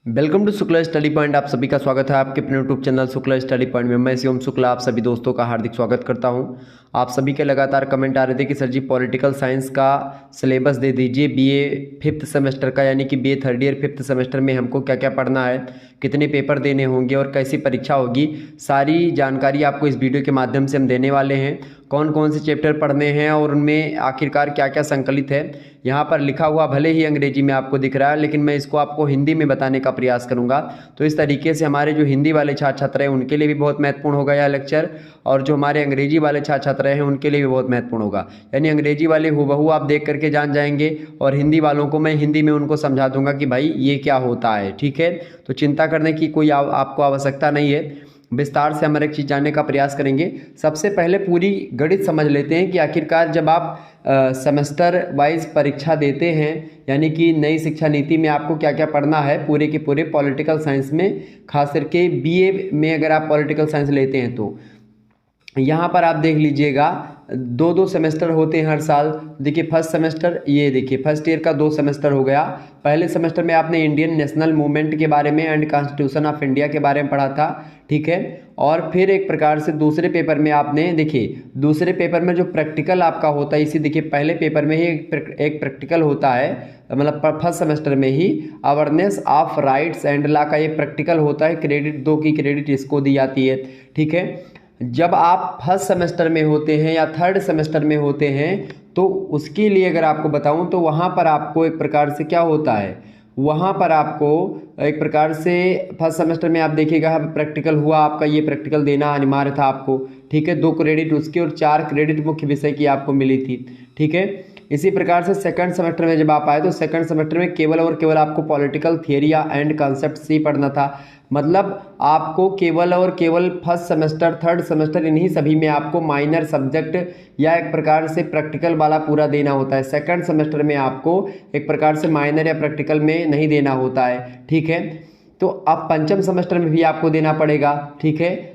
Welcome to Shukla study point. आप सभी का स्वागत है आपके अपने YouTube channel Shukla study point में। मैं शिवम शुक्ला आप सभी दोस्तों का हार्दिक स्वागत करता हूं। आप सभी के लगातार कमेंट आ रहे थे कि सर जी पॉलिटिकल साइंस का सिलेबस दे दीजिए बीए फिफ्थ सेमेस्टर का, यानी कि BA third year fifth semester में हमको क्या क्या पढ़ना है, कितने पेपर देने होंगे और कैसी परीक्षा होगी, सारी जानकारी आपको इस वीडियो के माध्यम से हम देने वाले हैं। कौन कौन से चैप्टर पढ़ने हैं और उनमें आखिरकार क्या क्या संकलित है। यहाँ पर लिखा हुआ भले ही अंग्रेजी में आपको दिख रहा है, लेकिन मैं इसको आपको हिंदी में बताने का प्रयास करूँगा। तो इस तरीके से हमारे जो हिंदी वाले छात्र छात्र हैं उनके लिए भी बहुत महत्वपूर्ण होगा यह लेक्चर, और जो हमारे अंग्रेजी वाले छात्र छात्र हैं उनके लिए भी बहुत महत्वपूर्ण होगा। यानी अंग्रेजी वाले हूबहू आप देख करके जान जाएंगे और हिंदी वालों को मैं हिंदी में उनको समझा दूंगा कि भाई ये क्या होता है। ठीक है, तो चिंता करने की कोई आपको आवश्यकता नहीं है। विस्तार से हम हर एक चीज़ जानने का प्रयास करेंगे। सबसे पहले पूरी गणित समझ लेते हैं कि आखिरकार जब आप सेमेस्टर वाइज परीक्षा देते हैं, यानी कि नई शिक्षा नीति में आपको क्या क्या पढ़ना है पूरे के पूरे पॉलिटिकल साइंस में, खास करके बीए में अगर आप पॉलिटिकल साइंस लेते हैं तो यहाँ पर आप देख लीजिएगा दो दो सेमेस्टर होते हैं हर साल। देखिए फर्स्ट सेमेस्टर, ये देखिए फर्स्ट ईयर का 2 सेमेस्टर हो गया। पहले सेमेस्टर में आपने इंडियन नेशनल मूवमेंट के बारे में एंड कॉन्स्टिट्यूशन ऑफ इंडिया के बारे में पढ़ा था, ठीक है। और फिर एक प्रकार से दूसरे पेपर में आपने देखिए दूसरे पेपर में जो प्रैक्टिकल आपका होता है, इसी देखिए पहले पेपर में ही एक प्रैक्टिकल होता है, मतलब फर्स्ट सेमेस्टर में ही awareness of rights and law का ये प्रैक्टिकल होता है। क्रेडिट 2 की क्रेडिट इसको दी जाती है, ठीक है। जब आप फर्स्ट सेमेस्टर में होते हैं या थर्ड सेमेस्टर में होते हैं तो उसके लिए अगर आपको बताऊं तो वहाँ पर आपको एक प्रकार से क्या होता है, वहाँ पर आपको एक प्रकार से फर्स्ट सेमेस्टर में आप देखिएगा प्रैक्टिकल हुआ आपका, ये प्रैक्टिकल देना अनिवार्य था आपको, ठीक है। 2 क्रेडिट उसके और 4 क्रेडिट मुख्य विषय की आपको मिली थी, ठीक है। इसी प्रकार से सेकंड सेमेस्टर में जब आप आए तो सेकंड सेमेस्टर में केवल और केवल आपको पॉलिटिकल थियरी एंड कॉन्सेप्ट ही पढ़ना था। मतलब आपको केवल और केवल फर्स्ट सेमेस्टर थर्ड सेमेस्टर इन्हीं सभी में आपको माइनर सब्जेक्ट या एक प्रकार से प्रैक्टिकल वाला पूरा देना होता है। सेकंड सेमेस्टर में आपको एक प्रकार से माइनर या प्रैक्टिकल में नहीं देना होता है, ठीक है। तो अब पंचम सेमेस्टर में भी आपको देना पड़ेगा, ठीक है।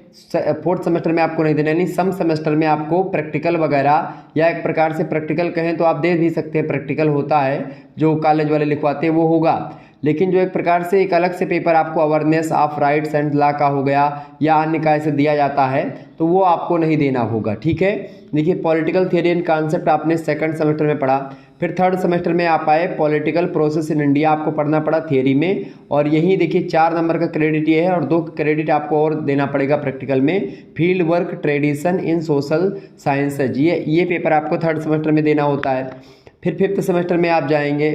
फोर्थ सेमेस्टर में आपको नहीं देना, यानी सम सेमेस्टर में आपको प्रैक्टिकल वगैरह या एक प्रकार से प्रैक्टिकल कहें तो आप दे भी सकते हैं, प्रैक्टिकल होता है जो कॉलेज वाले लिखवाते हैं वो होगा। लेकिन जो एक प्रकार से एक अलग से पेपर आपको awareness of rights and law का हो गया या अन्य का ऐसे दिया जाता है तो वो आपको नहीं देना होगा, ठीक है। देखिए पॉलिटिकल थियरी एंड कॉन्सेप्ट आपने सेकंड सेमेस्टर में पढ़ा। फिर थर्ड सेमेस्टर में आप आए पॉलिटिकल प्रोसेस इन इंडिया आपको पढ़ना पड़ा थियरी में, और यही देखिए 4 नंबर का क्रेडिट ये है और 2 क्रेडिट आपको और देना पड़ेगा प्रैक्टिकल में, field work tradition in social sciences, ये पेपर आपको थर्ड सेमेस्टर में देना होता है। फिर फिफ्थ सेमेस्टर में आप जाएंगे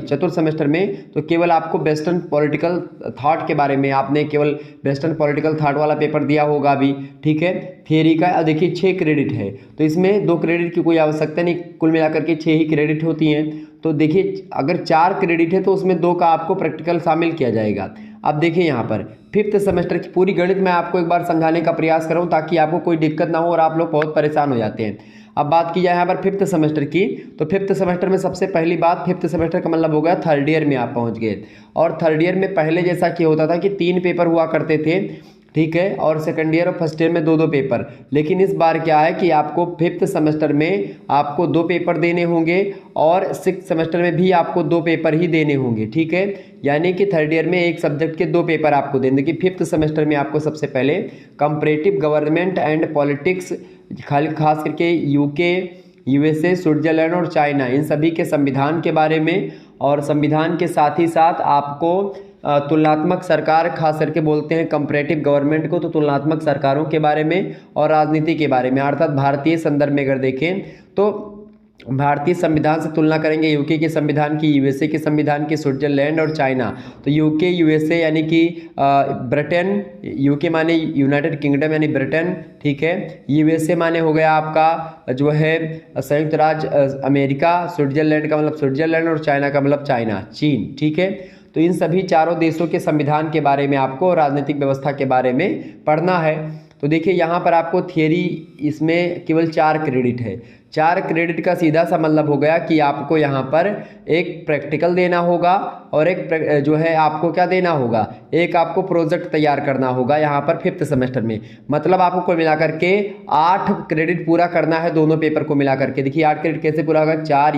चतुर्थ सेमेस्टर में तो केवल आपको वेस्टर्न पॉलिटिकल थॉट के बारे में आपने केवल वेस्टर्न पॉलिटिकल थॉट वाला पेपर दिया होगा अभी, ठीक है। थियरी का देखिए 6 क्रेडिट है तो इसमें 2 क्रेडिट की कोई आवश्यकता नहीं, कुल मिलाकर के 6 ही क्रेडिट होती हैं। तो देखिए अगर 4 क्रेडिट है तो उसमें 2 का आपको प्रैक्टिकल शामिल किया जाएगा। अब देखिए यहाँ पर फिफ्थ सेमेस्टर की पूरी गणित मैं आपको एक बार समझाने का प्रयास कर रहा हूँ ताकि आपको कोई दिक्कत ना हो और आप लोग बहुत परेशान हो जाते हैं। अब बात की जाए यहाँ पर फिफ्थ सेमेस्टर की, तो फिफ्थ सेमेस्टर में सबसे पहली बात, फिफ्थ सेमेस्टर का मतलब हो गया थर्ड ईयर में आप पहुँच गए। और थर्ड ईयर में पहले जैसा कि होता था कि 3 पेपर हुआ करते थे, ठीक है, और सेकंड ईयर और फर्स्ट ईयर में 2-2 पेपर। लेकिन इस बार क्या है कि आपको फिफ्थ सेमेस्टर में आपको 2 पेपर देने होंगे और सिक्स सेमेस्टर में भी आपको 2 पेपर ही देने होंगे, ठीक है। यानी कि थर्ड ईयर में एक सब्जेक्ट के 2 पेपर आपको देंगे। कि फिफ्थ सेमेस्टर में आपको सबसे पहले कंपैरेटिव गवर्नमेंट एंड पॉलिटिक्स, खास करके यूके, यूएसए, स्विट्जरलैंड और चाइना, इन सभी के संविधान के बारे में, और संविधान के साथ ही साथ आपको तुलनात्मक सरकार, खास करके बोलते हैं कंपैरेटिव गवर्नमेंट को, तो तुलनात्मक सरकारों के बारे में और राजनीति के बारे में, अर्थात भारतीय संदर्भ में अगर देखें तो भारतीय संविधान से तुलना करेंगे यूके के संविधान की, यूएसए के संविधान की, स्विट्जरलैंड और चाइना। तो यूके यूएसए यानी कि ब्रिटेन, यूके माने यूनाइटेड किंगडम यानी ब्रिटेन, ठीक है। यूएसए माने हो गया आपका जो है संयुक्त राज्य अमेरिका, स्विट्जरलैंड का मतलब स्विट्जरलैंड और चाइना का मतलब चाइना, चीन, ठीक है। तो इन सभी चारों देशों के संविधान के बारे में आपको, राजनीतिक व्यवस्था के बारे में पढ़ना है। तो देखिए यहाँ पर आपको थियरी इसमें केवल 4 क्रेडिट है। 4 क्रेडिट का सीधा सा मतलब हो गया कि आपको यहाँ पर एक प्रैक्टिकल देना होगा और एक जो है आपको क्या देना होगा, एक आपको प्रोजेक्ट तैयार करना होगा यहाँ पर फिफ्थ सेमेस्टर में। मतलब आपको कुल मिलाकर के 8 क्रेडिट पूरा करना है दोनों पेपर को मिलाकर के। देखिए 8 क्रेडिट कैसे पूरा होगा, 4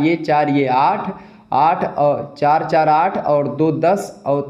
ये 8 और 4 4 8 और 2 10 और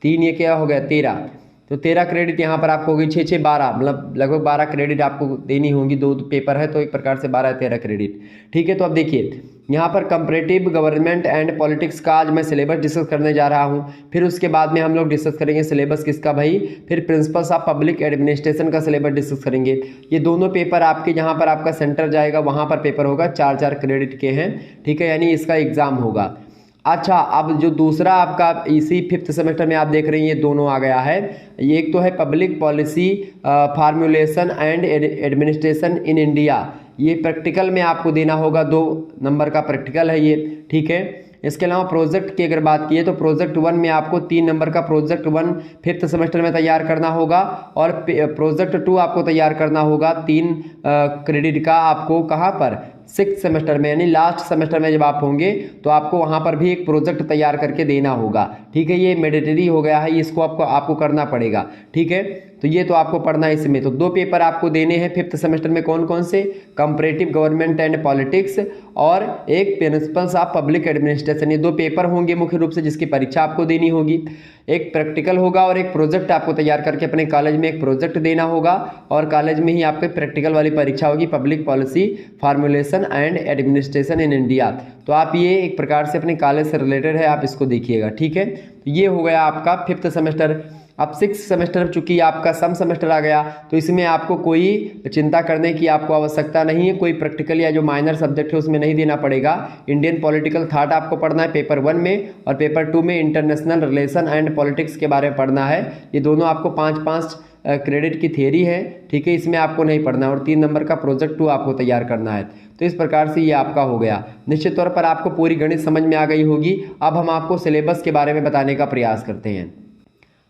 3 ये क्या हो गया 13, तो 13 क्रेडिट यहाँ पर आपको होगी, 6 6 12, मतलब लगभग 12 क्रेडिट आपको देनी होंगी, 2 पेपर है तो एक प्रकार से 12 13 क्रेडिट। ठीक है, तो अब देखिए यहाँ पर कंपैरेटिव गवर्नमेंट एंड पॉलिटिक्स का आज मैं सिलेबस डिस्कस करने जा रहा हूँ। फिर उसके बाद में हम लोग डिस्कस करेंगे सिलेबस किसका भाई, फिर प्रिंसिपल्स ऑफ पब्लिक एडमिनिस्ट्रेशन का सिलेबस डिस्कस करेंगे। ये दोनों पेपर आपके जहाँ पर आपका सेंटर जाएगा वहाँ पर पेपर होगा, 4 4 क्रेडिट के हैं। ठीक है, यानी इसका एग्जाम होगा। अच्छा, अब जो दूसरा आपका इसी 5th सेमेस्टर में आप देख रहे हैं ये दोनों आ गया है। ये एक तो है public policy formulation and administration in India, ये प्रैक्टिकल में आपको देना होगा, 2 नंबर का प्रैक्टिकल है ये। ठीक है, इसके अलावा प्रोजेक्ट की अगर बात की तो प्रोजेक्ट 1 में आपको 3 नंबर का प्रोजेक्ट 1 5th सेमेस्टर में तैयार करना होगा, और प्रोजेक्ट 2 आपको तैयार करना होगा 3 क्रेडिट का, आपको कहाँ पर 6th सेमेस्टर में, यानी लास्ट सेमेस्टर में जब आप होंगे तो आपको वहाँ पर भी एक प्रोजेक्ट तैयार करके देना होगा। ठीक है, ये मैंडेटरी हो गया है, इसको आपको करना पड़ेगा। ठीक है, तो ये तो आपको पढ़ना है इसमें। तो 2 पेपर आपको देने हैं 5th सेमेस्टर में, कौन कौन से, कंपैरेटिव गवर्नमेंट एंड पॉलिटिक्स और एक प्रिंसिपल्स ऑफ पब्लिक एडमिनिस्ट्रेशन। ये 2 पेपर होंगे मुख्य रूप से जिसकी परीक्षा आपको देनी होगी। एक प्रैक्टिकल होगा और एक प्रोजेक्ट आपको तैयार करके अपने कॉलेज में एक प्रोजेक्ट देना होगा, और कॉलेज में ही आपके प्रैक्टिकल वाली परीक्षा होगी, public policy formulation and administration in India. तो आप ये एक प्रकार से अपने कॉलेज से रिलेटेड है, आप इसको देखिएगा। ठीक है, तो ये हो गया आपका 5th सेमेस्टर। अब 6th सेमेस्टर चूंकि आपका सम सेमेस्टर आ गया तो इसमें आपको कोई चिंता करने की आपको आवश्यकता नहीं है, कोई प्रैक्टिकल या जो माइनर सब्जेक्ट है उसमें नहीं देना पड़ेगा। इंडियन पॉलिटिकल थॉट आपको पढ़ना है पेपर 1 में, और पेपर 2 में इंटरनेशनल रिलेशन एंड पॉलिटिक्स के बारे में पढ़ना है। ये दोनों आपको 5 क्रेडिट की थियरी है। ठीक है, इसमें आपको नहीं पढ़ना है, और 3 नंबर का प्रोजेक्ट 2 आपको तैयार करना है। तो इस प्रकार से ये आपका हो गया। निश्चित तौर पर आपको पूरी गणित समझ में आ गई होगी। अब हम आपको सिलेबस के बारे में बताने का प्रयास करते हैं।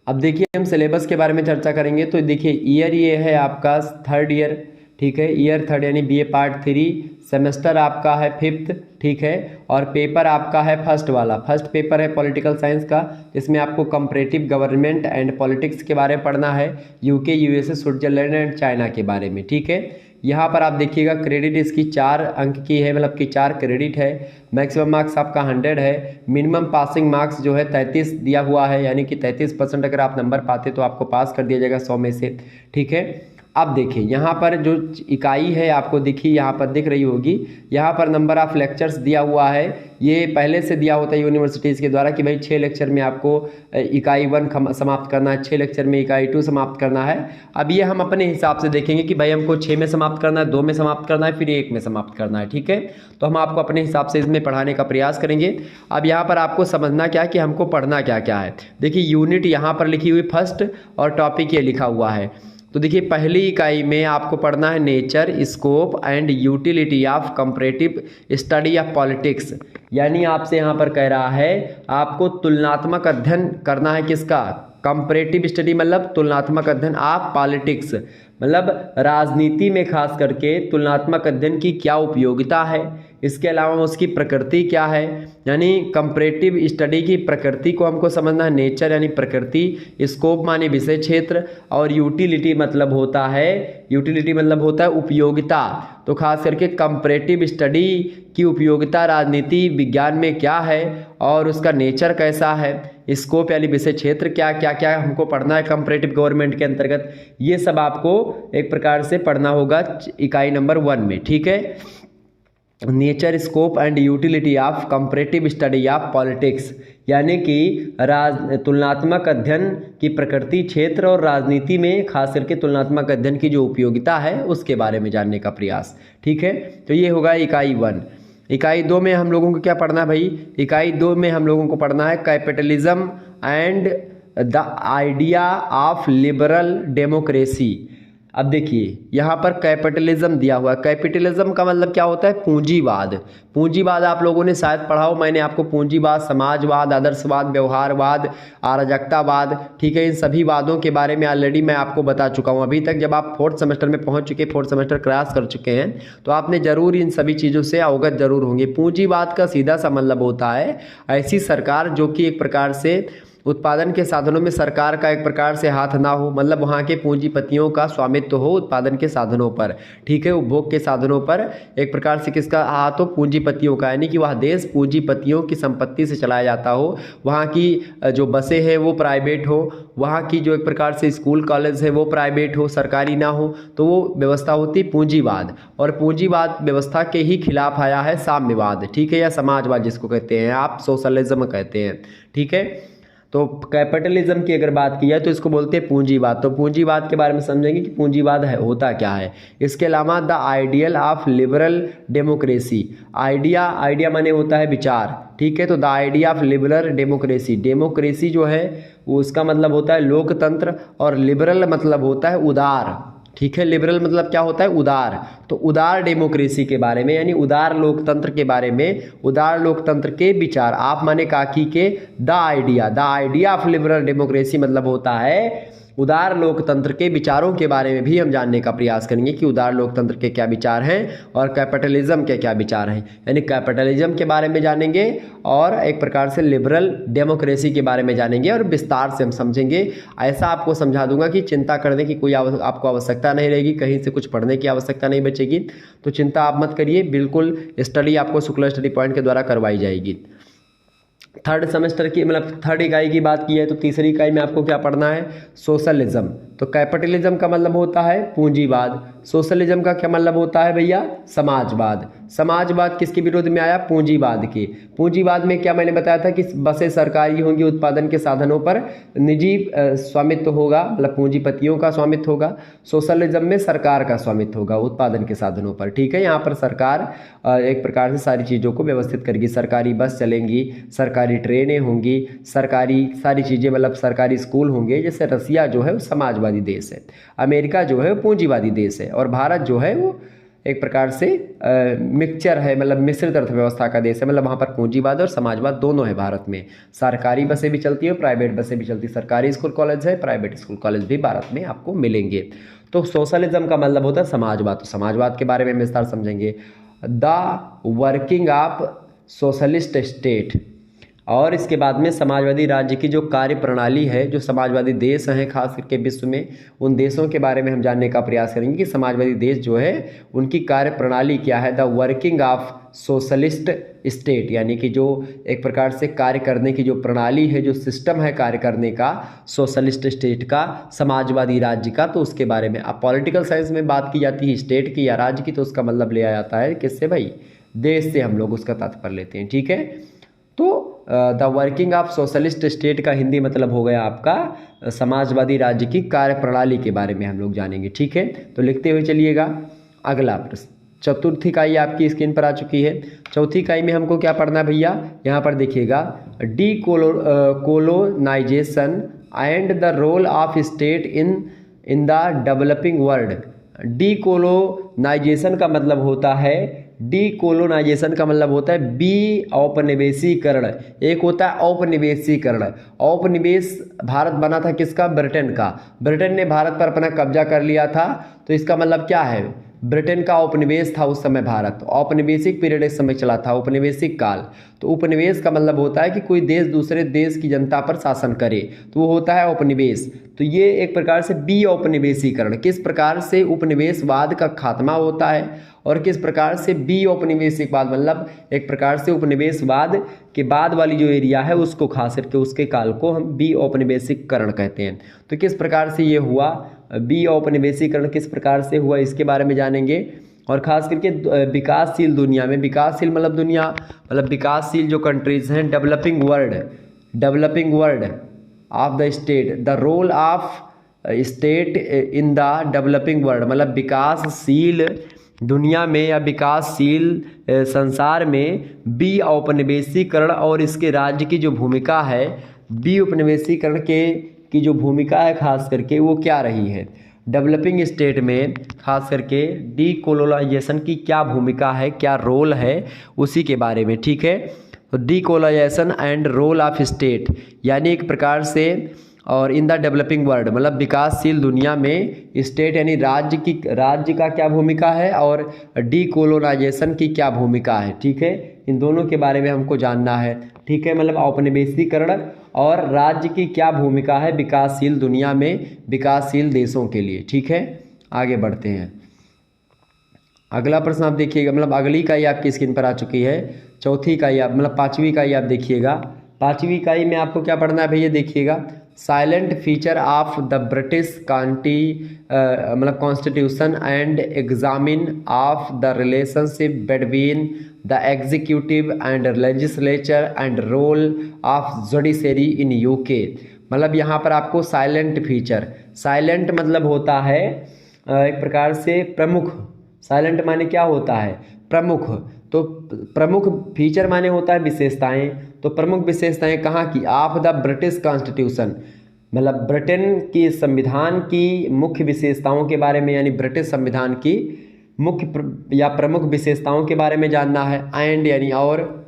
अब देखिए हम सिलेबस के बारे में चर्चा करेंगे। तो देखिए ईयर ये है आपका 3rd ईयर। ठीक है, ईयर 3rd यानी BA पार्ट 3, सेमेस्टर आपका है 5th। ठीक है, और पेपर आपका है फर्स्ट वाला, फर्स्ट पेपर है पॉलिटिकल साइंस का, जिसमें आपको कंपैरेटिव गवर्नमेंट एंड पॉलिटिक्स के बारे में पढ़ना है, UK USA Switzerland and China के बारे में। ठीक है, यहाँ पर आप देखिएगा क्रेडिट इसकी 4 अंक की है, मतलब कि 4 क्रेडिट है। मैक्सिमम मार्क्स आपका 100 है। मिनिमम पासिंग मार्क्स जो है 33 दिया हुआ है, यानी कि 33% अगर आप नंबर पाते तो आपको पास कर दिया जाएगा 100 में से। ठीक है, अब देखिए यहाँ पर जो इकाई है आपको दिखी, यहाँ पर दिख रही होगी, यहाँ पर नंबर ऑफ लेक्चर्स दिया हुआ है। ये पहले से दिया होता है यूनिवर्सिटीज़ के द्वारा कि भाई 6 लेक्चर में आपको इकाई 1 समाप्त करना है, 6 लेक्चर में इकाई 2 समाप्त करना है। अब ये हम अपने हिसाब से देखेंगे कि भाई हमको 6 में समाप्त करना है, 2 में समाप्त करना है, फिर 1 में समाप्त करना है। ठीक है, तो हम आपको अपने हिसाब से इसमें पढ़ाने का प्रयास करेंगे। अब यहाँ पर आपको समझना क्या है कि हमको पढ़ना क्या क्या है। देखिए यूनिट यहाँ पर लिखी हुई फर्स्ट, और टॉपिक ये लिखा हुआ है। तो देखिए पहली इकाई में आपको पढ़ना है nature, scope and utility of comparative study of politics. यानी आपसे यहाँ पर कह रहा है आपको तुलनात्मक अध्ययन करना है, किसका, कंपैरेटिव स्टडी, मतलब तुलनात्मक अध्ययन ऑफ पॉलिटिक्स, मतलब राजनीति में खास करके तुलनात्मक अध्ययन की क्या उपयोगिता है, इसके अलावा उसकी प्रकृति क्या है। यानी कंपैरेटिव स्टडी की प्रकृति को हमको समझना है, नेचर यानी प्रकृति, स्कोप माने विषय क्षेत्र, और यूटिलिटी मतलब होता है उपयोगिता। तो खास करके कंपैरेटिव स्टडी की उपयोगिता राजनीति विज्ञान में क्या है और उसका नेचर कैसा है, स्कोप यानी विषय क्षेत्र क्या क्या क्या हमको पढ़ना है कंपैरेटिव गवर्नमेंट के अंतर्गत, ये सब आपको एक प्रकार से पढ़ना होगा इकाई नंबर 1 में। ठीक है, nature, scope and utility of comparative study of politics, यानी कि तुलनात्मक अध्ययन की प्रकृति, क्षेत्र और राजनीति में खास करके तुलनात्मक अध्ययन की जो उपयोगिता है उसके बारे में जानने का प्रयास। ठीक है, तो ये होगा इकाई 1। इकाई 2 में हम लोगों को क्या पढ़ना है भाई, इकाई 2 में हम लोगों को पढ़ना है capitalism and the idea of liberal democracy. अब देखिए यहाँ पर कैपिटलिज्म दिया हुआ है। कैपिटलिज्म का मतलब क्या होता है, पूंजीवाद। पूंजीवाद आप लोगों ने शायद पढ़ा हो, मैंने आपको पूंजीवाद, समाजवाद, आदर्शवाद, व्यवहारवाद, अराजकतावाद, ठीक है, इन सभी वादों के बारे में ऑलरेडी मैं आपको बता चुका हूँ। अभी तक जब आप 4th सेमेस्टर में पहुँच चुके, 4th सेमेस्टर क्रॉस कर चुके हैं, तो आपने जरूर इन सभी चीज़ों से अवगत जरूर होंगे। पूंजीवाद का सीधा सा मतलब होता है ऐसी सरकार जो कि एक प्रकार से उत्पादन के साधनों में सरकार का एक प्रकार से हाथ ना हो, मतलब वहाँ के पूंजीपतियों का स्वामित्व हो उत्पादन के साधनों पर, ठीक है, उपभोग के साधनों पर एक प्रकार से किसका हाथ हो, पूंजीपतियों का, यानी कि वह देश पूंजीपतियों की संपत्ति से चलाया जाता हो, वहाँ की जो बसें हैं वो प्राइवेट हो, वहाँ की जो एक प्रकार से स्कूल कॉलेज है वो प्राइवेट हो, सरकारी ना हो, तो वो व्यवस्था होती पूंजीवाद। और पूंजीवाद व्यवस्था के ही खिलाफ आया है साम्यवाद, ठीक है, या समाजवाद जिसको कहते हैं आप, सोशलिज्म कहते हैं, ठीक है। तो कैपिटलिज्म की अगर बात की जाए तो इसको बोलते हैं पूंजीवाद। तो पूंजीवाद के बारे में समझेंगे कि पूंजीवाद है होता क्या है। इसके अलावा the ideal of liberal democracy, idea माने होता है विचार, ठीक है। तो the idea of liberal democracy, democracy जो है वो उसका मतलब होता है लोकतंत्र, और लिबरल मतलब होता है उदार, ठीक है। लिबरल मतलब क्या होता है, उदार। तो उदार डेमोक्रेसी के बारे में, यानी उदार लोकतंत्र के बारे में, उदार लोकतंत्र के विचार, आप माने काकी के the idea of liberal democracy मतलब होता है उदार लोकतंत्र के विचारों के बारे में भी हम जानने का प्रयास करेंगे कि उदार लोकतंत्र के क्या विचार हैं और कैपिटलिज्म के क्या विचार हैं। यानी कैपिटलिज्म के बारे में जानेंगे और एक प्रकार से लिबरल डेमोक्रेसी के बारे में जानेंगे और विस्तार से हम समझेंगे। ऐसा आपको समझा दूंगा कि चिंता करने की कोई आपको आवश्यकता नहीं रहेगी, कहीं से कुछ पढ़ने की आवश्यकता नहीं बचेगी। तो चिंता आप मत करिए, बिल्कुल स्टडी आपको शुक्ला स्टडी पॉइंट के द्वारा करवाई जाएगी। थर्ड सेमेस्टर की मतलब थर्ड इकाई की बात की है तो तीसरी इकाई में आपको क्या पढ़ना है, सोशलिज्म। तो कैपिटलिज्म का मतलब होता है पूंजीवाद, सोशलिज्म का क्या मतलब होता है भैया, समाजवाद। समाजवाद किसके विरोध में आया, पूंजीवाद के। पूंजीवाद में क्या मैंने बताया था कि बसें सरकारी होंगी, उत्पादन के साधनों पर निजी स्वामित्व होगा, मतलब पूंजीपतियों का स्वामित्व होगा। सोशलिज्म में सरकार का स्वामित्व होगा उत्पादन के साधनों पर, ठीक है। यहाँ पर सरकार एक प्रकार से सारी चीज़ों को व्यवस्थित करेगी, सरकारी बस चलेंगी, सरकारी ट्रेनें होंगी, सरकारी सारी चीज़ें, मतलब सरकारी स्कूल होंगे। जैसे रसिया जो है वो समाजवादी देश है, अमेरिका जो है वो पूंजीवादी देश है, और भारत जो है वो एक प्रकार से मिक्सचर है, मतलब मिश्रित अर्थव्यवस्था का देश है। मतलब वहाँ पर पूंजीवाद और समाजवाद दोनों है भारत में। सरकारी बसें भी चलती है, प्राइवेट बसें भी चलती है, सरकारी स्कूल कॉलेज है, प्राइवेट स्कूल कॉलेज भी भारत में आपको मिलेंगे। तो सोशलिज्म का मतलब होता है समाजवाद। तो समाजवाद के बारे में विस्तार समझेंगे। The working of socialist state, और इसके बाद में समाजवादी राज्य की जो कार्य प्रणाली है, जो समाजवादी देश हैं खास करके विश्व में, उन देशों के बारे में हम जानने का प्रयास करेंगे कि समाजवादी देश जो है उनकी कार्य प्रणाली क्या है। The working of socialist state, यानी कि जो एक प्रकार से कार्य करने की जो प्रणाली है, जो सिस्टम है कार्य करने का सोशलिस्ट स्टेट का, समाजवादी राज्य का। तो उसके बारे में अब पॉलिटिकल साइंस में बात की जाती है स्टेट की या राज्य की, तो उसका मतलब लिया जाता है किससे भाई, देश से हम लोग उसका तात्पर्य लेते हैं, ठीक है। तो the working of socialist state का हिंदी मतलब हो गया आपका समाजवादी राज्य की कार्य प्रणाली के बारे में हम लोग जानेंगे, ठीक है। तो लिखते हुए चलिएगा। अगला प्रश्न, चतुर्थी इकाई आपकी स्क्रीन पर आ चुकी है। चौथी इकाई में हमको क्या पढ़ना है भैया, यहाँ पर देखिएगा, de colonization and the role of state in the developing world. De colonization का मतलब होता है, डीकोलोनाइजेशन का मतलब होता है बी औपनिवेशीकरण, एक होता है औपनिवेशीकरण। औपनिवेश भारत बना था किसका, ब्रिटेन का। ब्रिटेन ने भारत पर अपना कब्जा कर लिया था, तो इसका मतलब क्या है, ब्रिटेन का उपनिवेश था उस समय भारत। औपनिवेशिक पीरियड इस समय चला था, औपनिवेशिक काल। तो उपनिवेश का मतलब होता है कि कोई देश दूसरे देश की जनता पर शासन करे, तो वो होता है औपनिवेश। तो ये एक प्रकार से बी औपनिवेशीकरण, किस प्रकार से उपनिवेशवाद का खात्मा होता है और किस प्रकार से बी औपनिवेशिकवाद, मतलब एक प्रकार से उपनिवेशवाद के बाद वाली जो एरिया है उसको खास करके उसके काल को हम बी औपनिवेशीकरण कहते हैं। तो किस प्रकार से ये हुआ, बी औपनिवेशीकरण किस प्रकार से हुआ, इसके बारे में जानेंगे। और ख़ास करके विकासशील दुनिया में, विकासशील मतलब दुनिया मतलब विकासशील जो कंट्रीज़ हैं, developing world of the state, the role of state in the developing world, मतलब विकासशील दुनिया में या विकासशील संसार में बी औपनिवेशीकरण और इसके राज्य की जो भूमिका है, बी उपनिवेशीकरण की जो भूमिका है खास करके वो क्या रही है डेवलपिंग स्टेट में, खास करके डीकोलोनाइजेशन की क्या भूमिका है, क्या रोल है, उसी के बारे में, ठीक है। तो decolonization and role of state, यानी एक प्रकार से, और इन द डेवलपिंग वर्ल्ड मतलब विकासशील दुनिया में स्टेट यानी राज्य का क्या भूमिका है और डीकोलोनाइजेशन की क्या भूमिका है, ठीक है। इन दोनों के बारे में हमको जानना है, ठीक है। मतलब औपनिवेशीकरण और राज्य की क्या भूमिका है विकासशील दुनिया में विकासशील देशों के लिए। ठीक है, आगे बढ़ते हैं। अगला प्रश्न आप देखिएगा, मतलब अगली इकाई आपकी स्क्रीन पर आ चुकी है, चौथी इकाई आप मतलब पांचवी इकाई आप देखिएगा। पांचवी इकाई में आपको क्या पढ़ना है भैया, देखिएगा। Silent feature of the British कांटी मतलब constitution and examine of the relationship between the executive and legislature and role of judiciary in UK. मतलब यहाँ पर आपको साइलेंट फीचर, साइलेंट मतलब होता है एक प्रकार से प्रमुख। साइलेंट माने क्या होता है, प्रमुख। तो प्रमुख फीचर माने होता है विशेषताएं। तो प्रमुख विशेषताएं कहाँ की, ऑफ द ब्रिटिश कॉन्स्टिट्यूशन, मतलब ब्रिटेन की संविधान की मुख्य विशेषताओं के बारे में, यानी ब्रिटिश संविधान की मुख्य या प्रमुख विशेषताओं के बारे में जानना है। एंड यानी और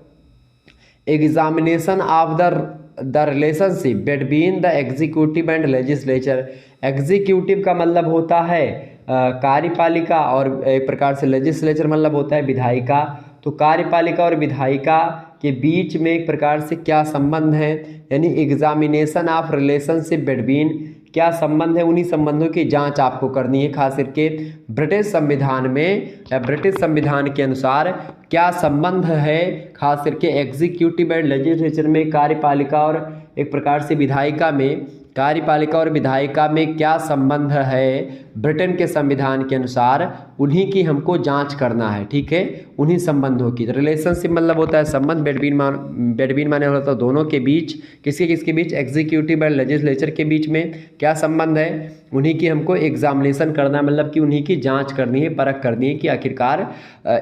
examination of the relationship between the executive and legislature. Executive का मतलब होता है कार्यपालिका और एक प्रकार से लेजिस्लेचर मतलब होता है विधायिका। तो कार्यपालिका और विधायिका के बीच में एक प्रकार से क्या संबंध है, यानी एग्जामिनेशन ऑफ रिलेशनशिप बिटवीन, क्या संबंध है, उन्हीं संबंधों की जांच आपको करनी है। खास करके ब्रिटिश संविधान में या ब्रिटिश संविधान के अनुसार क्या संबंध है खास करके एग्जीक्यूटिव एंड लेजिस्लेचर में, कार्यपालिका और एक प्रकार से विधायिका में, कार्यपालिका और विधायिका में क्या संबंध है ब्रिटेन के संविधान के अनुसार, उन्हीं की हमको जांच करना है। ठीक है, उन्हीं संबंधों की। रिलेशनशिप मतलब होता है संबंध, बिटवीन माने होता है दोनों के बीच, किसके किसके बीच, एग्जीक्यूटिव और लेजिस्लेचर के बीच में क्या संबंध है, उन्हीं की हमको एग्जामिनेशन करना, मतलब कि उन्हीं की जांच करनी है, परख करनी है कि आखिरकार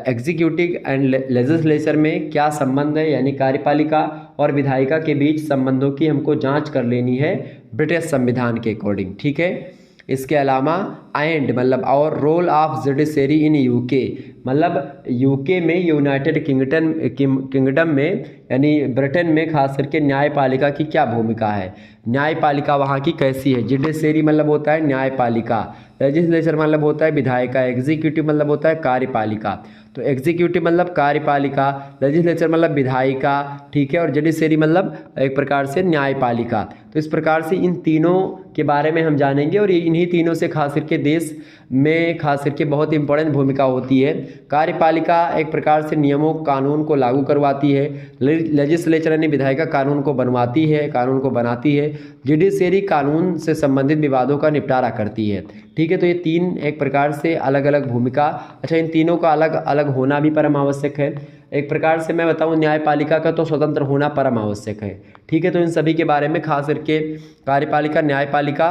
एग्जीक्यूटिव एंड लेजिस्लेचर में क्या संबंध है, यानी कार्यपालिका और विधायिका के बीच संबंधों की हमको जांच कर लेनी है ब्रिटिश संविधान के अकॉर्डिंग। ठीक है, इसके अलावा एंड मतलब और role of judiciary in UK, मतलब यूके में, यूनाइटेड किंगडम में, यानी ब्रिटेन में खास करके न्यायपालिका की क्या भूमिका है, न्यायपालिका वहाँ की कैसी है। जुडिशरी मतलब होता है न्यायपालिका, लेजिस्लेचर मतलब होता है विधायिका, एग्जीक्यूटिव मतलब होता है कार्यपालिका। तो एग्जीक्यूटिव मतलब कार्यपालिका, लेजिस्लेचर मतलब विधायिका, ठीक है, और जुडिशरी मतलब एक प्रकार से न्यायपालिका। तो इस प्रकार से इन तीनों के बारे में हम जानेंगे और इन्हीं तीनों से खास करके देश में खास करके बहुत इंपॉर्टेंट भूमिका होती है। कार्यपालिका एक प्रकार से नियमों कानून को लागू करवाती है, लेजिस्लेचर यानी विधायिका कानून को बनवाती है, कानून को बनाती है, जुडिशरी कानून से संबंधित विवादों का निपटारा करती है। ठीक है, तो ये तीन एक प्रकार से अलग अलग भूमिका, अच्छा इन तीनों का अलग अलग होना भी परम आवश्यक है। एक प्रकार से मैं बताऊं न्यायपालिका का तो स्वतंत्र होना परम आवश्यक है। ठीक है, तो इन सभी के बारे में खास करके कार्यपालिका न्यायपालिका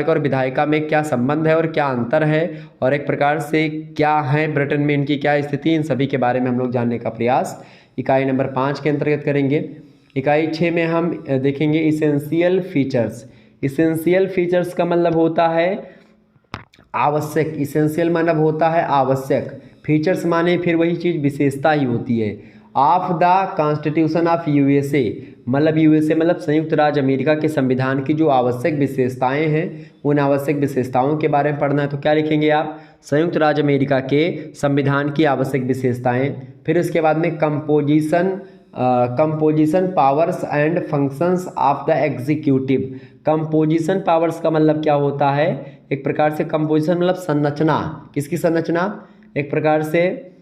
और विधायिका में क्या संबंध है और क्या अंतर है और एक प्रकार से क्या है ब्रिटेन में इनकी क्या स्थिति, इन सभी के बारे में हम लोग जानने का प्रयास इकाई नंबर 5 के अंतर्गत करेंगे। इकाई 6 में हम देखेंगे इसेंशियल फीचर्स। इसेंशियल फीचर्स का मतलब होता है आवश्यक, इसेंशियल मतलब होता है आवश्यक, फीचर्स माने फिर वही चीज़ विशेषता ही होती है। Of the constitution of USA, मतलब यूएसए मतलब संयुक्त राज्य अमेरिका के संविधान की जो आवश्यक विशेषताएं हैं, उन आवश्यक विशेषताओं के बारे में पढ़ना है। तो क्या लिखेंगे आप, संयुक्त राज्य अमेरिका के संविधान की आवश्यक विशेषताएं। फिर उसके बाद में composition powers and functions of the executive. Composition powers का मतलब क्या होता है, एक प्रकार से कंपोजिशन मतलब संरचना, किसकी संरचना, एक प्रकार से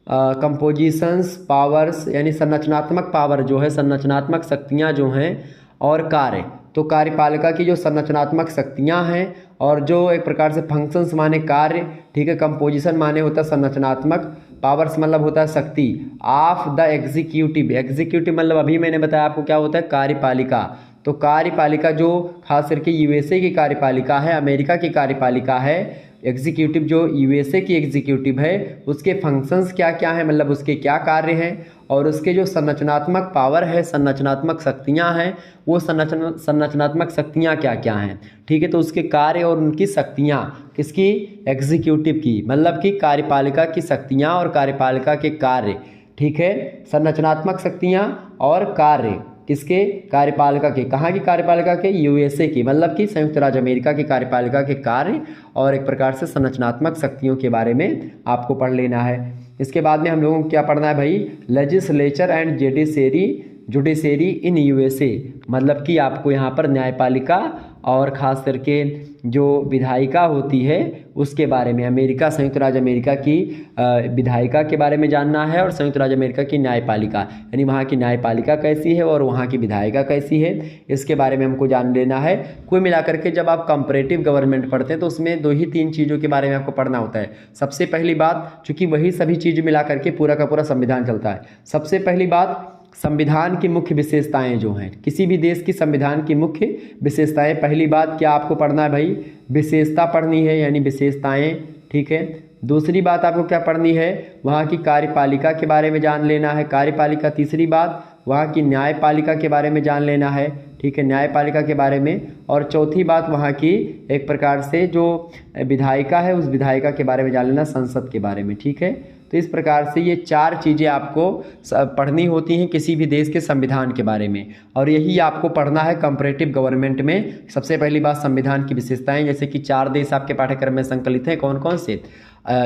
कंपोजिशंस पावर्स यानी संरचनात्मक पावर जो है, संरचनात्मक शक्तियाँ जो हैं, और कार्य, तो कार्यपालिका की जो संरचनात्मक शक्तियाँ हैं और जो एक प्रकार से फंक्शंस माने कार्य, ठीक है, कंपोजिशन माने होता है संरचनात्मक, पावर्स मतलब होता है शक्ति, ऑफ द एग्जीक्यूटिव। एग्जीक्यूटिव मतलब अभी मैंने बताया आपको क्या होता है, कार्यपालिका। तो कार्यपालिका जो खास करके यूएसए की कार्यपालिका है, अमेरिका की कार्यपालिका है, एग्जीक्यूटिव जो यूएसए की एग्जीक्यूटिव है, उसके फंक्शंस क्या क्या हैं, मतलब उसके क्या कार्य हैं, और उसके जो संरचनात्मक पावर है, संरचनात्मक शक्तियां हैं, वो संरचनात्मक शक्तियां क्या क्या हैं। ठीक है, तो उसके कार्य और उनकी शक्तियां, किसकी, एग्जीक्यूटिव की, मतलब कि कार्यपालिका की शक्तियां और कार्यपालिका के कार्य। ठीक है, संरचनात्मक शक्तियां और कार्य किसके, कार्यपालिका के, कहाँ की कार्यपालिका के, यूएसए की, मतलब कि संयुक्त राज्य अमेरिका की कार्यपालिका के कार्य और एक प्रकार से संरचनात्मक शक्तियों के बारे में आपको पढ़ लेना है। इसके बाद में हम लोगों को क्या पढ़ना है भाई, legislature and judiciary judiciary in USA, मतलब कि आपको यहाँ पर न्यायपालिका और ख़ास करके जो विधायिका होती है उसके बारे में, अमेरिका संयुक्त राज्य अमेरिका की विधायिका के बारे में जानना है, और संयुक्त राज्य अमेरिका की न्यायपालिका यानी वहाँ की न्यायपालिका कैसी है और वहाँ की विधायिका कैसी है, इसके बारे में हमको जान लेना है। कुल मिलाकर के जब आप कंपैरेटिव गवर्नमेंट पढ़ते हैं तो उसमें 2 ही 3 चीज़ों के बारे में आपको पढ़ना होता है। सबसे पहली बात, चूँकि वही सभी चीज़ मिला करके पूरा का पूरा संविधान चलता है। सबसे पहली बात, संविधान की मुख्य विशेषताएं जो हैं, किसी भी देश की संविधान की मुख्य विशेषताएं। पहली बात क्या आपको पढ़ना है भाई, विशेषता पढ़नी है यानी विशेषताएं, ठीक है। दूसरी बात आपको क्या पढ़नी है, वहाँ की कार्यपालिका के बारे में जान लेना है, कार्यपालिका। तीसरी बात, वहाँ की न्यायपालिका के बारे में जान लेना है, ठीक है, न्यायपालिका के बारे में। और चौथी बात, वहाँ की एक प्रकार से जो विधायिका है उस विधायिका के बारे में जान लेना, संसद के बारे में, ठीक है। तो इस प्रकार से ये 4 चीज़ें आपको पढ़नी होती हैं किसी भी देश के संविधान के बारे में, और यही आपको पढ़ना है कंपैरेटिव गवर्नमेंट में। सबसे पहली बात, संविधान की विशेषताएं, जैसे कि 4 देश आपके पाठ्यक्रम में संकलित हैं। कौन कौन से?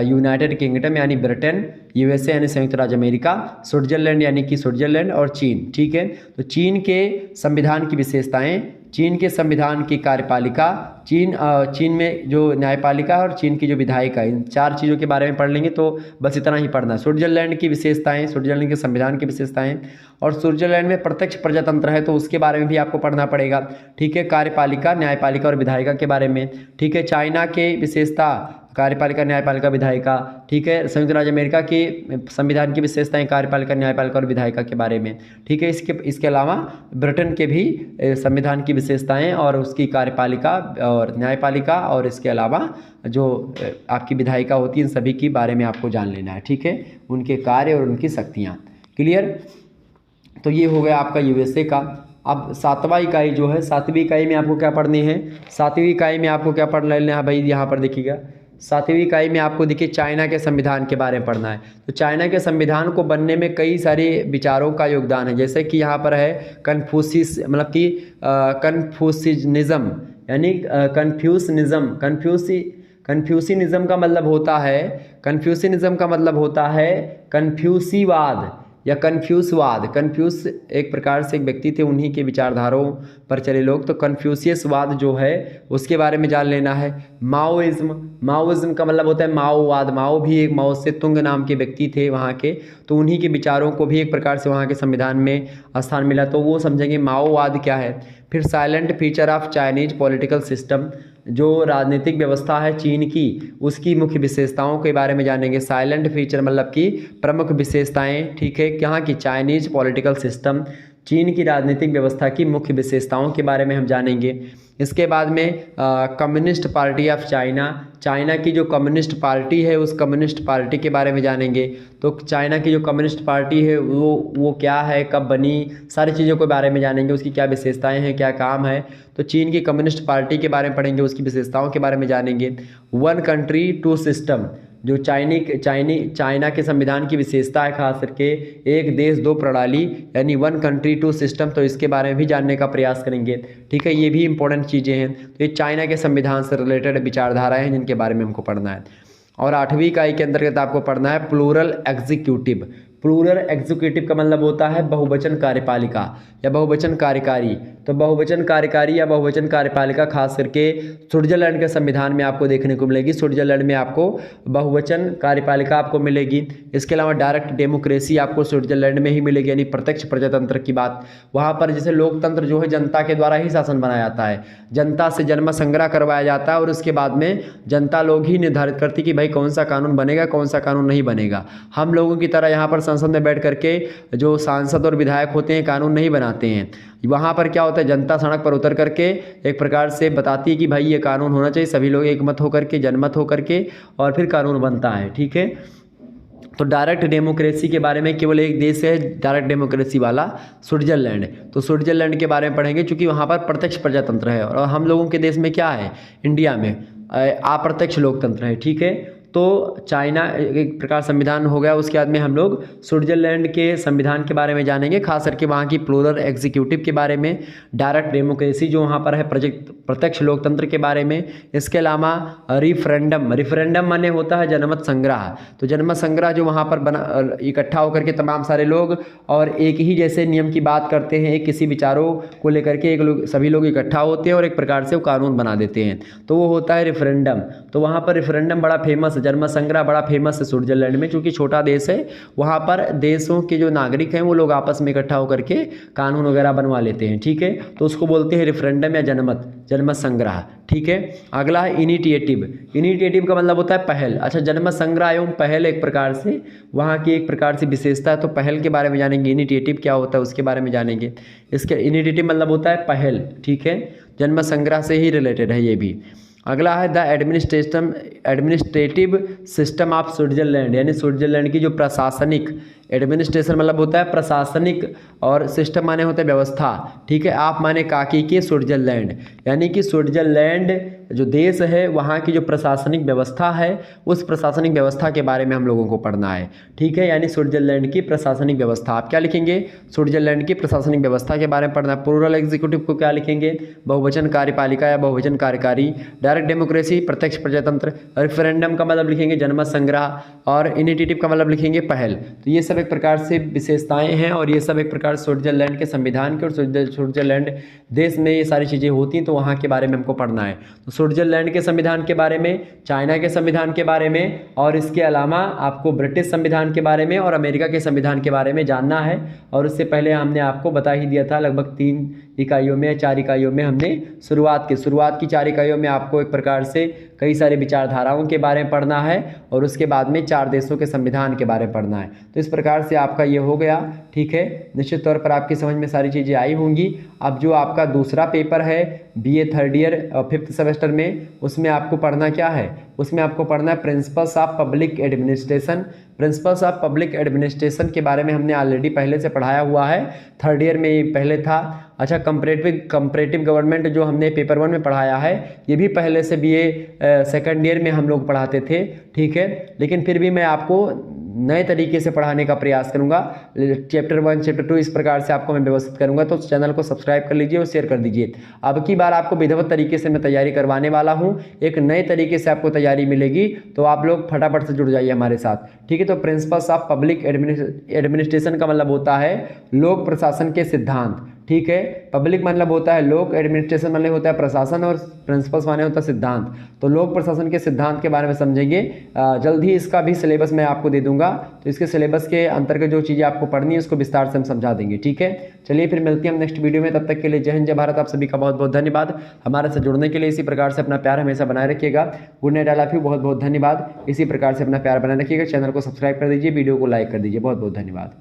यूनाइटेड किंगडम यानी ब्रिटेन, यूएसए यानी संयुक्त राज्य अमेरिका, स्विट्जरलैंड यानी कि स्विट्जरलैंड, और चीन, ठीक है। तो चीन के संविधान की विशेषताएं, चीन के संविधान की कार्यपालिका, चीन में जो न्यायपालिका और चीन की जो विधायिका, इन 4 चीज़ों के बारे में पढ़ लेंगे तो बस इतना ही पढ़ना है। स्विट्जरलैंड की विशेषताएं, स्विट्जरलैंड के संविधान की विशेषताएं, और स्विट्जरलैंड में प्रत्यक्ष प्रजातंत्र है तो उसके बारे में भी आपको पढ़ना पड़ेगा, ठीक है। कार्यपालिका, न्यायपालिका और विधायिका के बारे में, ठीक है। चाइना के विशेषता, कार्यपालिका, न्यायपालिका, विधायिका, ठीक है। संयुक्त राज्य अमेरिका के संविधान की विशेषताएं, कार्यपालिका, न्यायपालिका और विधायिका के बारे में, ठीक है। इसके अलावा ब्रिटेन के भी संविधान की विशेषताएं और उसकी कार्यपालिका और न्यायपालिका, और इसके अलावा जो आपकी विधायिका होती है, इन सभी के बारे में आपको जान लेना है, ठीक है, उनके कार्य और उनकी शक्तियाँ। क्लियर? तो ये हो गया आपका यूएसए का। अब 7वां इकाई जो है, 7वीं इकाई में आपको क्या पढ़नी है, 7वीं इकाई में आपको क्या पढ़ लेना है भाई, यहाँ पर देखिएगा 7वीं इकाई में आपको देखिए चाइना के संविधान के बारे में पढ़ना है। तो चाइना के संविधान को बनने में कई सारे विचारों का योगदान है, जैसे कि यहाँ पर है कन्फ्यूशियस, मतलब कि कन्फ्यूशियनिज्म यानी कन्फ्यूशियनिज्म का मतलब होता है, कन्फ्यूशियनिज्म का मतलब होता है कन्फ्यूसीवाद या कन्फ्यूसवाद। कन्फ्यूस एक प्रकार से एक व्यक्ति थे, उन्हीं के विचारधाराओं पर चले लोग। तो कन्फ्यूशियसवाद जो है उसके बारे में जान लेना है। माओइज्म का मतलब होता है माओवाद। माओ भी एक माओ से तुंग नाम के व्यक्ति थे वहाँ के, तो उन्हीं के विचारों को भी एक प्रकार से वहाँ के संविधान में स्थान मिला, तो वो समझेंगे माओवाद क्या है। फिर silent feature of Chinese political system, जो राजनीतिक व्यवस्था है चीन की, उसकी मुख्य विशेषताओं के बारे में जानेंगे। साइलेंट फीचर मतलब कि प्रमुख विशेषताएं, ठीक है, यहाँ की चाइनीज पॉलिटिकल सिस्टम, चीन की राजनीतिक व्यवस्था की मुख्य विशेषताओं के बारे में हम जानेंगे। इसके बाद में communist party of China, China की जो कम्युनिस्ट पार्टी है उस कम्युनिस्ट पार्टी के बारे में जानेंगे। तो चाइना की जो कम्युनिस्ट पार्टी है वो क्या है, कब बनी, सारी चीज़ों के बारे में जानेंगे, उसकी क्या विशेषताएं हैं, क्या काम है। तो चीन की कम्युनिस्ट पार्टी के बारे में पढ़ेंगे, उसकी विशेषताओं के बारे में जानेंगे। 1 कंट्री 2 सिस्टम, जो चाइना के संविधान की विशेषता है, खास करके एक देश दो प्रणाली यानी 1 कंट्री 2 सिस्टम, तो इसके बारे में भी जानने का प्रयास करेंगे, ठीक है। ये भी इंपॉर्टेंट चीज़ें हैं। तो ये चाइना के संविधान से रिलेटेड विचारधाराएं हैं जिनके बारे में हमको पढ़ना है। और 8वीं इकाई के अंतर्गत आपको पढ़ना है प्लूरल एग्जीक्यूटिव। प्लूरल एग्जीक्यूटिव का मतलब होता है बहुवचन कार्यपालिका या बहुवचन कार्यकारी। तो बहुवचन कार्यकारी या बहुवचन कार्यपालिका खास करके स्विट्जरलैंड के संविधान में आपको देखने को मिलेगी। स्विट्जरलैंड में आपको बहुवचन कार्यपालिका आपको मिलेगी। इसके अलावा डायरेक्ट डेमोक्रेसी आपको स्विट्जरलैंड में ही मिलेगी, यानी प्रत्यक्ष प्रजातंत्र की बात। वहाँ पर जैसे लोकतंत्र जो है जनता के द्वारा ही शासन बनाया जाता है, जनता से जन्म संग्रह करवाया जाता है और उसके बाद में जनता लोग ही निर्धारित करती कि भाई कौन सा कानून बनेगा, कौन सा कानून नहीं बनेगा। हम लोगों की तरह यहाँ पर संसद में बैठ करके जो सांसद और विधायक होते हैं कानून नहीं बनाते हैं। वहाँ पर क्या होता है, जनता सड़क पर उतर करके एक प्रकार से बताती है कि भाई ये कानून होना चाहिए, सभी लोग एक मत होकर के, जनमत होकर के, और फिर कानून बनता है, ठीक है। तो डायरेक्ट डेमोक्रेसी के बारे में केवल एक देश है डायरेक्ट डेमोक्रेसी वाला, स्विट्जरलैंड। तो स्विट्जरलैंड के बारे में पढ़ेंगे क्योंकि वहाँ पर प्रत्यक्ष प्रजातंत्र है, और हम लोगों के देश में क्या है, इंडिया में अप्रत्यक्ष लोकतंत्र है, ठीक है। तो चाइना एक प्रकार संविधान हो गया। उसके बाद में हम लोग स्विट्जरलैंड के संविधान के बारे में जानेंगे, खास करके वहाँ की प्लूरल एग्जीक्यूटिव के बारे में, डायरेक्ट डेमोक्रेसी जो वहाँ पर है, प्रत्यक्ष लोकतंत्र के बारे में। इसके अलावा रिफरेंडम माने होता है जनमत संग्रह। तो जनमत संग्रह जो वहाँ पर बना इकट्ठा होकर के तमाम सारे लोग और एक ही जैसे नियम की बात करते हैं, एक किसी विचारों को लेकर के सभी लोग इकट्ठा होते हैं और एक प्रकार से वो कानून बना देते हैं, तो वो होता है रेफरेंडम। तो वहाँ पर रेफरेंडम बड़ा फेमस है, जनमत संग्रह बड़ा फेमस है स्विट्जरलैंड में, क्योंकि छोटा देश है। वहाँ पर देशों के जो नागरिक हैं वो लोग आपस में इकट्ठा होकर के कानून वगैरह बनवा लेते हैं, ठीक है। तो उसको बोलते हैं रेफरेंडम या जनमत संग्रह, ठीक है। अगला है इनिशिएटिव का मतलब होता है पहल। अच्छा, जनमत संग्रह एवं पहल एक प्रकार से वहाँ की एक प्रकार से विशेषता है। तो पहल के बारे में जानेंगे, इनिशिएटिव क्या होता है उसके बारे में जानेंगे। इसके इनिशिएटिव मतलब होता है पहल, ठीक है। जनमत संग्रह से ही रिलेटेड है ये भी। अगला है the administrative system of Switzerland, यानी स्विट्जरलैंड की जो प्रशासनिक, एडमिनिस्ट्रेशन मतलब होता है प्रशासनिक और सिस्टम माने होता है व्यवस्था, ठीक है। आप माने काकी के स्विट्जरलैंड, यानी कि स्विट्जरलैंड जो देश है वहाँ की जो प्रशासनिक व्यवस्था है उस प्रशासनिक व्यवस्था के बारे में हम लोगों को पढ़ना है, ठीक है। यानी स्विट्जरलैंड की प्रशासनिक व्यवस्था, आप क्या लिखेंगे, स्विट्जरलैंड की प्रशासनिक व्यवस्था के बारे में पढ़ना है। प्लूरल एग्जीक्यूटिव को क्या लिखेंगे, बहुवचन कार्यपालिका या बहुवचन कार्यकारी। डायरेक्ट डेमोक्रेसी प्रत्यक्ष प्रजातंत्र। रेफरेंडम का मतलब लिखेंगे जनमत संग्रह, और इनिशिएटिव का मतलब लिखेंगे पहल। तो ये सब एक प्रकार से विशेषताएं हैं और ये सब एक प्रकार स्विट्जरलैंड के संविधान के, और स्विट्जरलैंड देश में ये सारी चीज़ें होती हैं, तो वहाँ के बारे में हमको पढ़ना है। तो स्विट्जरलैंड के संविधान के बारे में, चाइना के संविधान के बारे में, और इसके अलावा आपको ब्रिटिश संविधान के बारे में और अमेरिका के संविधान के बारे में जानना है। और उससे पहले हमने आपको बता ही दिया था, लगभग 3 इकाइयों में, 4 इकाइयों में हमने शुरुआत की 4 इकाइयों में आपको एक प्रकार से कई सारे विचारधाराओं के बारे में पढ़ना है और उसके बाद में 4 देशों के संविधान के बारे में पढ़ना है। तो इस प्रकार से आपका ये हो गया, ठीक है। निश्चित तौर पर आपकी समझ में सारी चीज़ें आई होंगी। अब जो आपका दूसरा पेपर है BA 3rd year 5th semester में, उसमें आपको पढ़ना क्या है, उसमें आपको पढ़ना है principles of public administration. Principles of public administration के बारे में हमने ऑलरेडी पहले से पढ़ाया हुआ है, 3rd ईयर में ये पहले था। अच्छा, कंपैरेटिव गवर्नमेंट जो हमने पेपर 1 में पढ़ाया है, ये भी पहले से BA 2nd ईयर में हम लोग पढ़ाते थे, ठीक है। लेकिन फिर भी मैं आपको नए तरीके से पढ़ाने का प्रयास करूंगा। चैप्टर 1 चैप्टर 2 इस प्रकार से आपको मैं व्यवस्थित करूंगा। तो चैनल को सब्सक्राइब कर लीजिए और शेयर कर दीजिए। अब की बार आपको विधिवत तरीके से मैं तैयारी करवाने वाला हूं, एक नए तरीके से आपको तैयारी मिलेगी, तो आप लोग फटाफट से जुड़ जाइए हमारे साथ, ठीक है। तो प्रिंसिपल्स ऑफ पब्लिक एडमिनिस्ट्रेशन का मतलब होता है लोक प्रशासन के सिद्धांत, ठीक है। पब्लिक मतलब होता है लोक, एडमिनिस्ट्रेशन मतलब होता है प्रशासन, और प्रिंसिपल्स माने होता है सिद्धांत। तो लोक प्रशासन के सिद्धांत के बारे में समझेंगे। जल्द ही इसका भी सिलेबस मैं आपको दे दूंगा, तो इसके सिलेबस के अंतर्गत जो चीज़ें आपको पढ़नी है उसको विस्तार से हम समझा देंगे, ठीक है। चलिए फिर मिलते हैं हम नेक्स्ट वीडियो में, तब तक के लिए जय हिंद जय भारत। आप सभी का बहुत बहुत धन्यवाद हमारे साथ जुड़ने के लिए। इसी प्रकार से अपना प्यार हमेशा बनाए रखिएगा। Good night, I love you, बहुत बहुत धन्यवाद। इसी प्रकार से अपना प्यार बनाए रखिएगा। चैनल को सब्सक्राइब कर दीजिए, वीडियो को लाइक कर दीजिए। बहुत बहुत धन्यवाद।